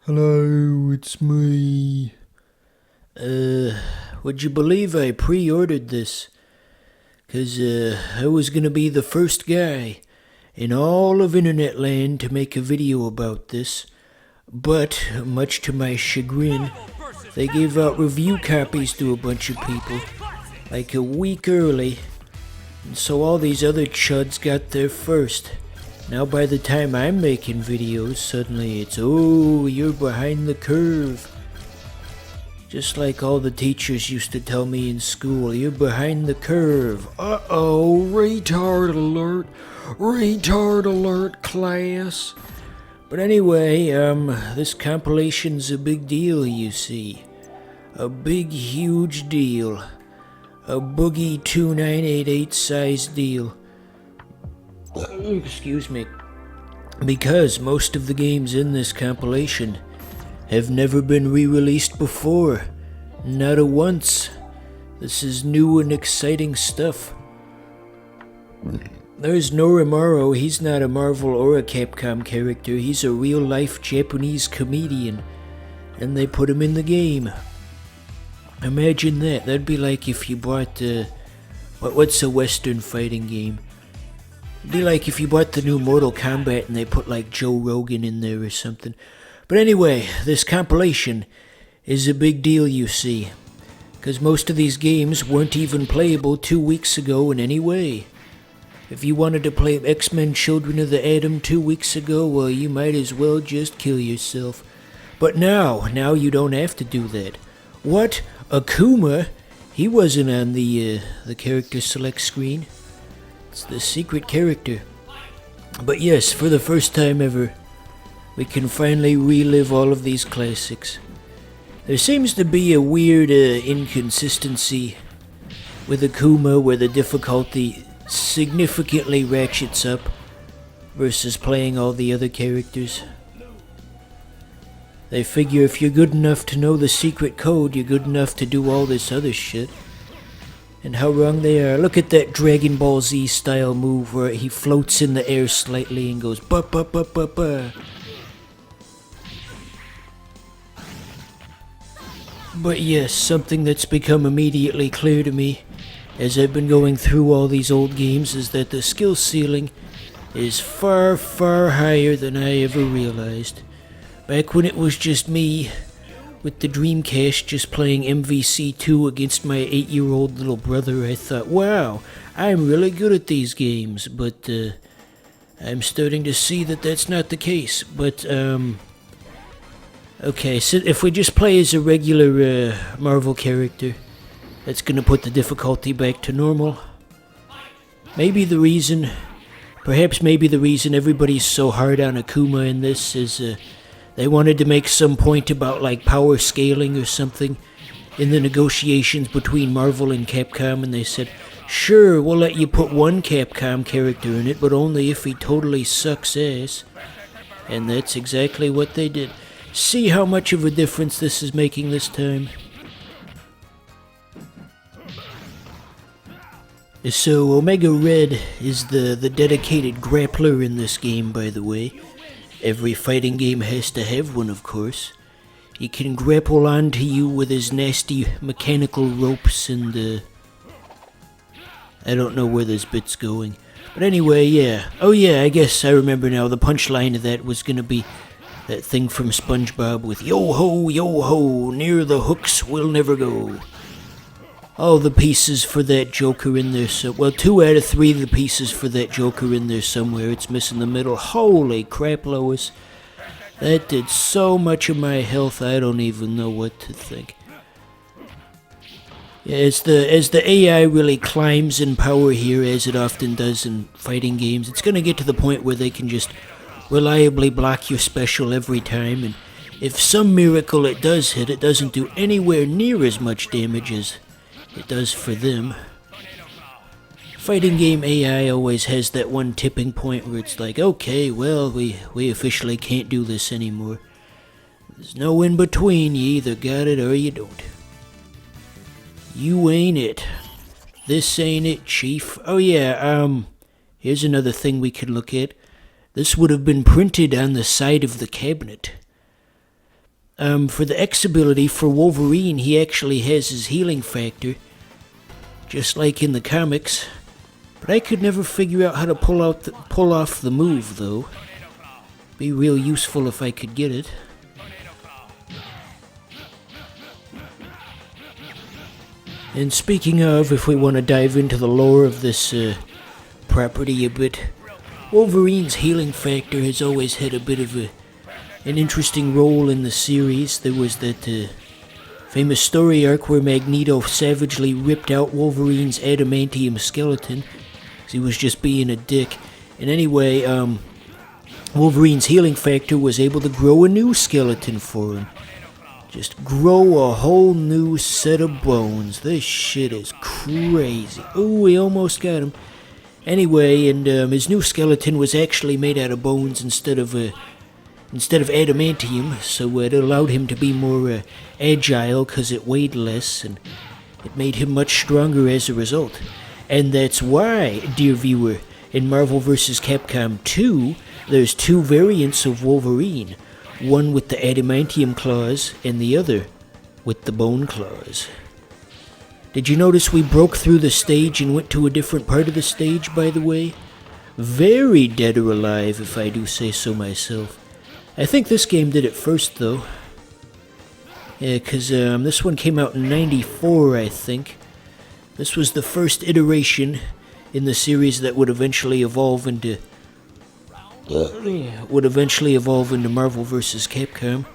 Hello, it's me. Would you believe I pre-ordered this? 'Cause, I was gonna be the first guy in all of internet land to make a video about this. But, much to my chagrin, they gave out review copies to a bunch of people, like a week early. And so all these other chuds got there first. Now by the time I'm making videos, suddenly it's, oh, you're behind the curve. Just like all the teachers used to tell me in school, you're behind the curve. Uh-oh, retard alert. Retard alert, class. But anyway, this compilation's a big deal, you see. A big, huge deal. A Boogie 2988 size deal. Excuse me. Because most of the games in this compilation have never been re-released before. Not a once. This is new and exciting stuff. There's Norimaro. He's not a Marvel or a Capcom character. He's a real-life Japanese comedian. And they put him in the game. Imagine that. That'd be like if you bought, what's a Western fighting game? It'd be like if you bought the new Mortal Kombat and they put like Joe Rogan in there or something. But anyway, this compilation is a big deal, you see. Because most of these games weren't even playable 2 weeks ago in any way. If you wanted to play X-Men Children of the Atom 2 weeks ago, well, you might as well just kill yourself. But now you don't have to do that. What? Akuma? He wasn't on the character select screen. It's the secret character. But yes, for the first time ever, we can finally relive all of these classics. There seems to be a weird inconsistency with Akuma where the difficulty significantly ratchets up versus playing all the other characters. They figure if you're good enough to know the secret code, you're good enough to do all this other shit. And how wrong they are. Look at that Dragon Ball Z style move where he floats in the air slightly and goes ba ba ba ba ba. But yes, something that's become immediately clear to me as I've been going through all these old games is that the skill ceiling is far, far higher than I ever realized. Back when it was just me with the Dreamcast just playing MVC2 against my 8-year-old little brother, I thought, wow, I'm really good at these games, but I'm starting to see that that's not the case. But, okay, so if we just play as a regular Marvel character, that's gonna put the difficulty back to normal. Perhaps maybe the reason everybody's so hard on Akuma in this is, they wanted to make some point about like power scaling or something in the negotiations between Marvel and Capcom, and they said, sure, we'll let you put one Capcom character in it, but only if he totally sucks ass. And that's exactly what they did. See how much of a difference this is making this time? So Omega Red is the dedicated grappler in this game, by the way. Every fighting game has to have one, of course. He can grapple onto you with his nasty mechanical ropes and, I don't know where this bit's going. But anyway, yeah. Oh yeah, I guess I remember now. The punchline of that was gonna be that thing from SpongeBob with yo-ho, near the hooks we'll never go. All the pieces for that Joker in there, well, 2 out of 3 of the pieces for that Joker in there somewhere. It's missing the middle. Holy crap, Lois. That did so much of my health, I don't even know what to think. Yeah, as the AI really climbs in power here, as it often does in fighting games, it's gonna get to the point where they can just reliably block your special every time, and if some miracle it does hit, it doesn't do anywhere near as much damage as it does for them. Fighting game AI always has that one tipping point where it's like, okay, well, we officially can't do this anymore. There's no in between, you either got it or you don't. You ain't it. This ain't it, Chief. Oh yeah, here's another thing we could look at. This would have been printed on the side of the cabinet. For the X ability for Wolverine, he actually has his healing factor, just like in the comics. But I could never figure out how to pull off the move, though. Be real useful if I could get it. And speaking of, if we want to dive into the lore of this property a bit, Wolverine's healing factor has always had a bit of an interesting role in the series. There was that famous story arc where Magneto savagely ripped out Wolverine's adamantium skeleton because he was just being a dick. And anyway, Wolverine's healing factor was able to grow a new skeleton for him. Just grow a whole new set of bones. This shit is crazy. Ooh, we almost got him. Anyway, and his new skeleton was actually made out of bones instead of adamantium, so it allowed him to be more agile because it weighed less, and it made him much stronger as a result. And that's why, dear viewer, in Marvel vs. Capcom 2, there's two variants of Wolverine. One with the adamantium claws, and the other with the bone claws. Did you notice we broke through the stage and went to a different part of the stage, by the way? Very Dead or Alive, if I do say so myself. I think this game did it first, though. Yeah, because this one came out in '94, I think. This was the first iteration in the series that would eventually evolve into Marvel vs. Capcom.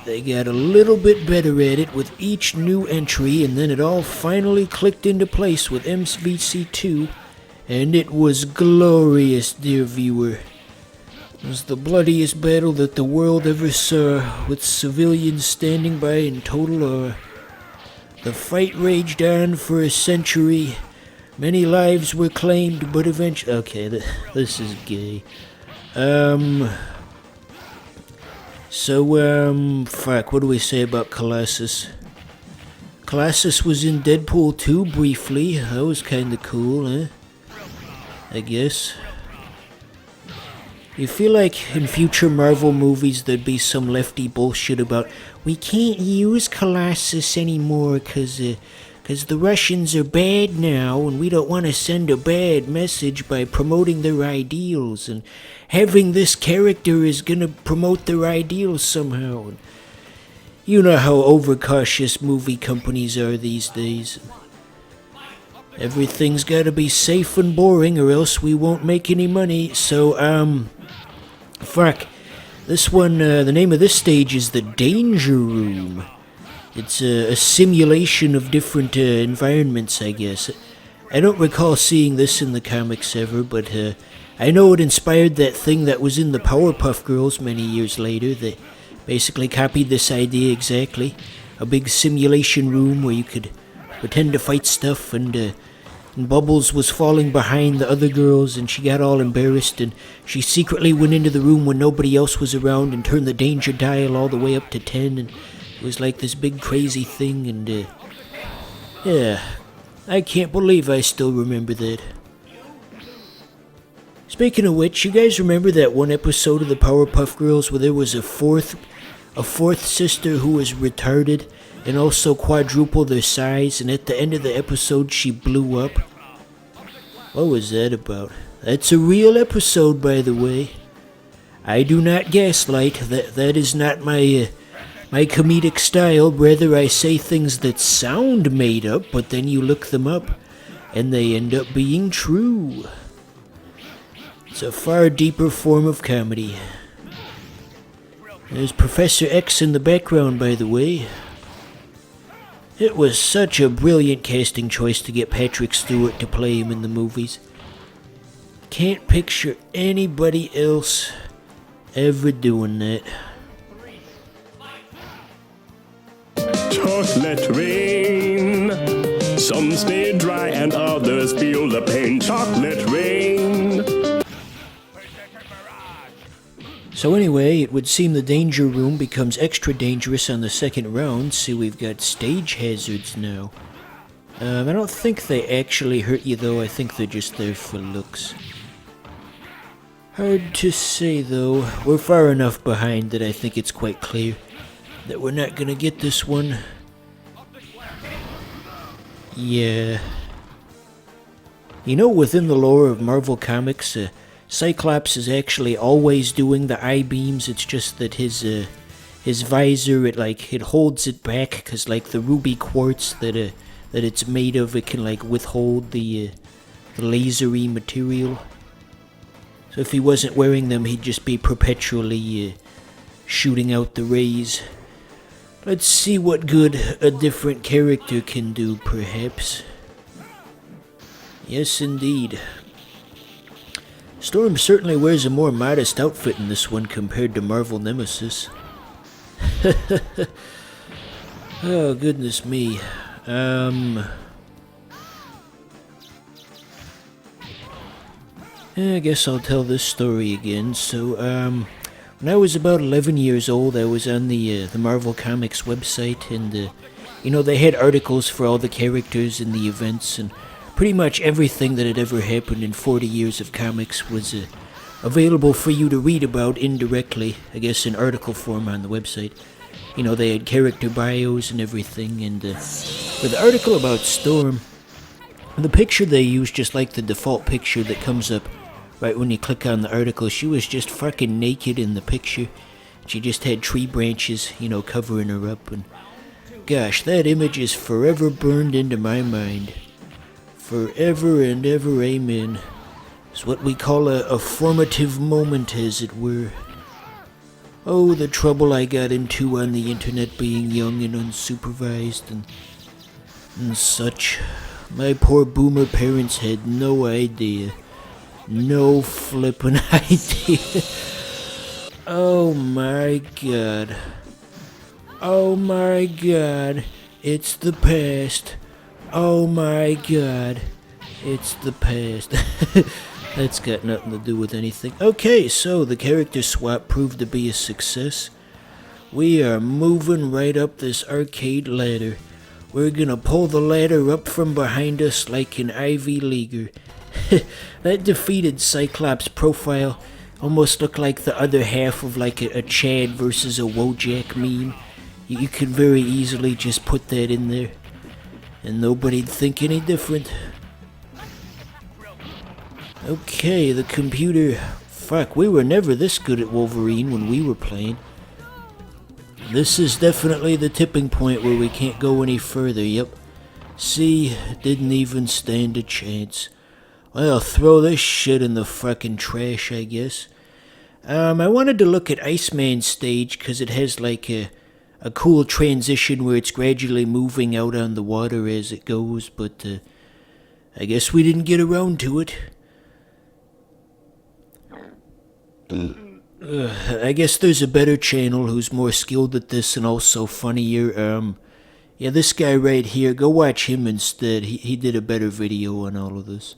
They got a little bit better at it with each new entry, and then it all finally clicked into place with MVC2, and it was glorious, dear viewer. It was the bloodiest battle that the world ever saw, with civilians standing by in total awe. The fight raged on for a century. Many lives were claimed, but eventually... Okay, this is gay. Fuck, what do we say about Colossus? Colossus was in Deadpool 2 briefly. That was kinda cool, eh? I guess. You feel like in future Marvel movies there'd be some lefty bullshit about, we can't use Colossus anymore because the Russians are bad now, and we don't want to send a bad message by promoting their ideals, and having this character is gonna promote their ideals somehow. And you know how overcautious movie companies are these days. Everything's gotta be safe and boring, or else we won't make any money. So, fuck. This one, the name of this stage is the Danger Room. It's a simulation of different environments, I guess. I don't recall seeing this in the comics ever, but I know it inspired that thing that was in the Powerpuff Girls many years later. They basically copied this idea exactly. A big simulation room where you could pretend to fight stuff, and Bubbles was falling behind the other girls, and she got all embarrassed, and she secretly went into the room when nobody else was around and turned the danger dial all the way up to 10, and it was like this big crazy thing, and yeah, I can't believe I still remember that. Speaking of which, you guys remember that one episode of the Powerpuff Girls where there was a fourth sister who was retarded and also quadruple their size, and at the end of the episode she blew up? What was that about? That's a real episode, by the way. I do not gaslight. That is not my comedic style. Rather, I say things that sound made up, but then you look them up, and they end up being true. It's a far deeper form of comedy. There's Professor X in the background, by the way. It was such a brilliant casting choice to get Patrick Stewart to play him in the movies. Can't picture anybody else ever doing that. Chocolate rain. Some stay dry and others feel the pain. Chocolate rain. So anyway, it would seem the danger room becomes extra dangerous on the second round. See, we've got stage hazards now. I don't think they actually hurt you, though. I think they're just there for looks. Hard to say, though. We're far enough behind that I think it's quite clear. that we're not gonna get this one. Yeah. You know, within the lore of Marvel Comics, Cyclops is actually always doing the I-beams. It's just that his visor, it holds it back, because, like, the ruby quartz that it's made of, it can, like, withhold the lasery material. So if he wasn't wearing them, he'd just be perpetually shooting out the rays. Let's see what good a different character can do, perhaps. Yes, indeed. Storm certainly wears a more modest outfit in this one compared to Marvel Nemesis. Oh, goodness me. I guess I'll tell this story again. So, when I was about 11 years old, I was on the Marvel Comics website, and, they had articles for all the characters and the events, and pretty much everything that had ever happened in 40 years of comics was available for you to read about indirectly, I guess in article form on the website. They had character bios and everything, and for the article about Storm, the picture they used, just like the default picture that comes up right when you click on the article, she was just fucking naked in the picture. She just had tree branches, covering her up, and gosh, that image is forever burned into my mind. Forever and ever, amen. It's what we call a formative moment, as it were. Oh, the trouble I got into on the internet being young and unsupervised and such. My poor boomer parents had no idea. No flippin' idea. Oh my god. Oh my god. It's the past. Oh my god. It's the past. That's got nothing to do with anything. Okay, so the character swap proved to be a success. We are moving right up this arcade ladder. We're gonna pull the ladder up from behind us like an Ivy Leaguer. That defeated Cyclops profile almost looked like the other half of like a Chad versus a Wojak meme. You could very easily just put that in there, and nobody'd think any different. Okay, the computer... Fuck, we were never this good at Wolverine when we were playing. This is definitely the tipping point where we can't go any further, yep. See, didn't even stand a chance. Well, throw this shit in the fucking trash, I guess. I wanted to look at Iceman's stage, because it has like a cool transition where it's gradually moving out on the water as it goes, but I guess we didn't get around to it. I guess there's a better channel who's more skilled at this and also funnier. Yeah, this guy right here, go watch him instead. He did a better video on all of this.